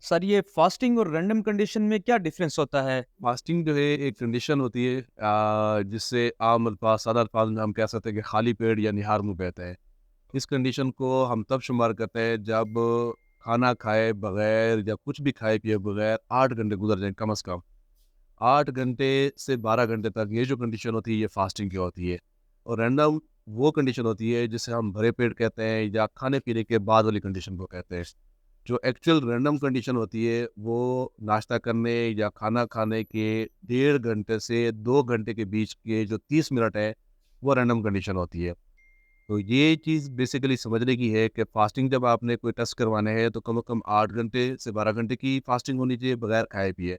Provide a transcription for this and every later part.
سر یہ فاسٹنگ اور random condition میں کیا ڈفرینس ہوتا ہے؟ فاسٹنگ جو ہے ایک کنڈیشن ہوتی ہے جس سے عام الفاظ سادہ الفاظ میں ہم کہہ سکتے ہیں کہ خالی پیٹ یا نہار منہ کہتے ہیں۔ اس کنڈیشن کو ہم تب شمار کرتے ہیں جب کھانا کھائے بغیر یا کچھ بھی کھائے پیے بغیر 8 گھنٹے گزر جائیں کم از کم 8 گھنٹے سے 12 گھنٹے تک، یہ جو کنڈیشن ہوتی ہے یہ فاسٹنگ کی ہوتی ہے۔ اور رینڈم وہ کنڈیشن ہوتی ہے جسے ہم بھرے پیٹ کہتے ہیں یا کھانے پینے کے بعد والی کنڈیشن کو کہتے ہیں۔ جو ایکچوئل رینڈم کنڈیشن ہوتی ہے وہ ناشتہ کرنے یا کھانا کھانے کے 1.5 گھنٹے سے 2 گھنٹے کے بیچ کے جو 30 منٹ ہے وہ رینڈم کنڈیشن ہوتی ہے۔ تو یہ چیز بیسیکلی سمجھنے کی ہے کہ فاسٹنگ جب آپ نے کوئی ٹیسٹ کروانا ہے تو کم از کم 8 گھنٹے سے 12 گھنٹے کی فاسٹنگ ہونی چاہیے بغیر کھائے پیے۔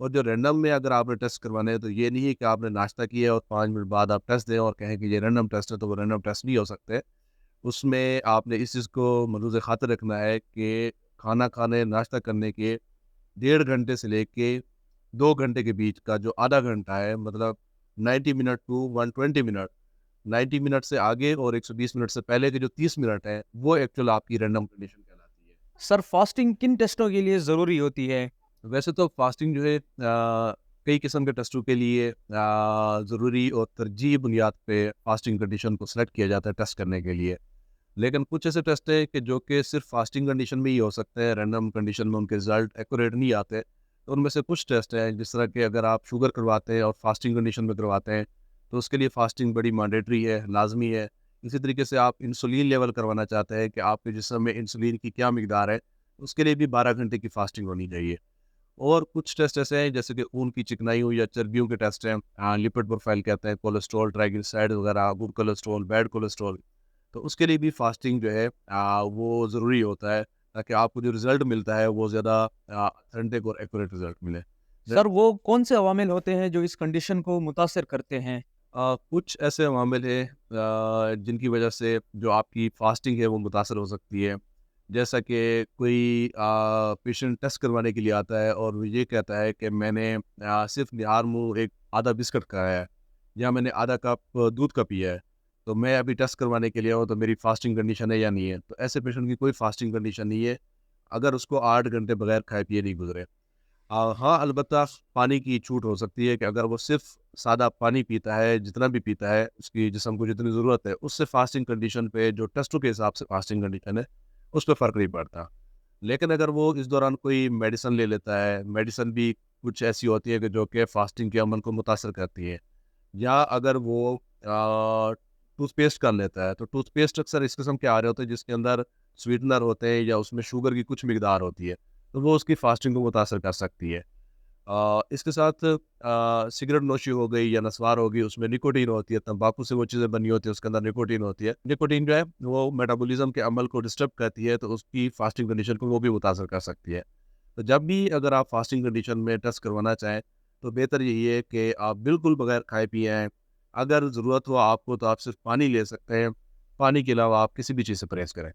اور جو رینڈم میں اگر آپ نے ٹیسٹ کروانا ہے تو یہ نہیں ہے کہ آپ نے ناشتہ کیا اور 5 منٹ بعد آپ ٹیسٹ دیں اور کہیں کہ یہ رینڈم ٹیسٹ ہے، تو وہ رینڈم ٹیسٹ نہیں ہو سکتے۔ اس میں آپ نے اس چیز کو ملحوظ خاطر رکھنا ہے کہ کھانا کھانے ناشتہ کرنے کے 1.5 گھنٹے سے لے کے 2 گھنٹے کے بیچ کا جو آدھا گھنٹہ ہے، مطلب 90 منٹ ٹو 120 منٹ، 90 منٹ سے آگے اور 120 منٹ سے پہلے کے جو 30 منٹ ہیں وہ ایکچوئل آپ کی رینڈم کنڈیشن کہلاتی ہے۔ سر فاسٹنگ کن ٹیسٹوں کے لیے ضروری ہوتی ہے؟ ویسے تو فاسٹنگ جو ہے کئی قسم کے ٹیسٹوں کے لیے ضروری اور ترجیحی بنیاد پہ فاسٹنگ کنڈیشن کو سلیکٹ کیا جاتا ہے ٹیسٹ کرنے کے لیے۔ لیکن کچھ ایسے ٹیسٹ ہیں کہ جو کہ صرف فاسٹنگ کنڈیشن میں ہی ہو سکتے ہیں، رینڈم کنڈیشن میں ان کے رزلٹ ایکوریٹ نہیں آتے۔ تو ان میں سے کچھ ٹیسٹ ہیں جس طرح کہ اگر آپ شوگر کرواتے ہیں اور فاسٹنگ کنڈیشن میں کرواتے ہیں تو اس کے لیے فاسٹنگ بڑی مانڈیٹری ہے، لازمی ہے۔ اسی طریقے سے آپ انسولین لیول کروانا چاہتے ہیں کہ آپ کے جسم میں انسولین کی کیا مقدار ہے، اس کے لیے بھی 12 گھنٹے کی فاسٹنگ ہونی چاہیے۔ اور کچھ ٹیسٹ ایسے ہیں جیسے کہ خون کی چکنائی ہو یا چربیوں کے ٹیسٹ ہیں، لپڈ پروفائل کہتے ہیں، کولیسٹرول، ٹرائیگلیسرائڈ وغیرہ، گڈ کولیسٹرول، بیڈ کولیسٹرول، تو اس کے لیے بھی فاسٹنگ جو ہے وہ ضروری ہوتا ہے تاکہ آپ کو جو رزلٹ ملتا ہے وہ زیادہ اتھینٹک اور ایکوریٹ رزلٹ ملے۔ سر وہ کون سے عوامل ہوتے ہیں جو اس کنڈیشن کو متاثر کرتے ہیں؟ کچھ ایسے عوامل ہیں جن کی وجہ سے جو آپ کی فاسٹنگ ہے وہ متاثر ہو سکتی ہے۔ جیسا کہ کوئی پیشنٹ ٹیسٹ کروانے کے لیے آتا ہے اور وہ یہ کہتا ہے کہ میں نے صرف نہار منہ ایک آدھا بسکٹ کھایا ہے یا میں نے آدھا کپ دودھ کا پیا ہے، تو میں ابھی ٹیسٹ کروانے کے لیے آؤں تو میری فاسٹنگ کنڈیشن ہے یا نہیں ہے؟ تو ایسے پیشنٹ کی کوئی فاسٹنگ کنڈیشن نہیں ہے اگر اس کو 8 گھنٹے بغیر کھائے پیے نہیں گزرے۔ ہاں البتہ پانی کی چھوٹ ہو سکتی ہے کہ اگر وہ صرف سادہ پانی پیتا ہے، جتنا بھی پیتا ہے اس کی جسم کو جتنی ضرورت ہے، اس سے فاسٹنگ کنڈیشن پہ جو ٹیسٹوں کے حساب سے فاسٹنگ کنڈیشن ہے اس پہ فرق نہیں پڑتا۔ لیکن اگر وہ اس دوران کوئی میڈیسن لے لیتا ہے، میڈیسن بھی کچھ ایسی ہوتی ہے کہ جو کہ فاسٹنگ کے عمل کو متاثر کرتی ہے، یا اگر وہ ٹوتھ پیسٹ کر لیتا ہے، تو ٹوتھ پیسٹ اکثر اس قسم کے آ رہے ہوتے ہیں جس کے اندر سویٹنر ہوتے ہیں یا اس میں شوگر کی کچھ مقدار ہوتی ہے، تو وہ اس کی فاسٹنگ کو متاثر کر سکتی ہے۔ اس کے ساتھ سگریٹ نوشی ہو گئی یا نسوار ہو گئی، اس میں نکوٹین ہوتی ہے، تمباکو سے وہ چیزیں بنی ہوتی ہیں، اس کے اندر نکوٹین ہوتی ہے۔ نکوٹین جو ہے وہ میٹابولزم کے عمل کو ڈسٹرب کرتی ہے، تو اس کی فاسٹنگ کنڈیشن کو وہ بھی متاثر کر سکتی ہے۔ تو جب بھی اگر آپ فاسٹنگ کنڈیشن میں ٹیسٹ کروانا چاہیں تو بہتر یہی ہے کہ آپ بالکل بغیر کھائے پیے آئیں۔ اگر ضرورت ہو آپ کو تو آپ صرف پانی لے سکتے ہیں، پانی کے علاوہ آپ کسی بھی چیز سے پرہیز کریں۔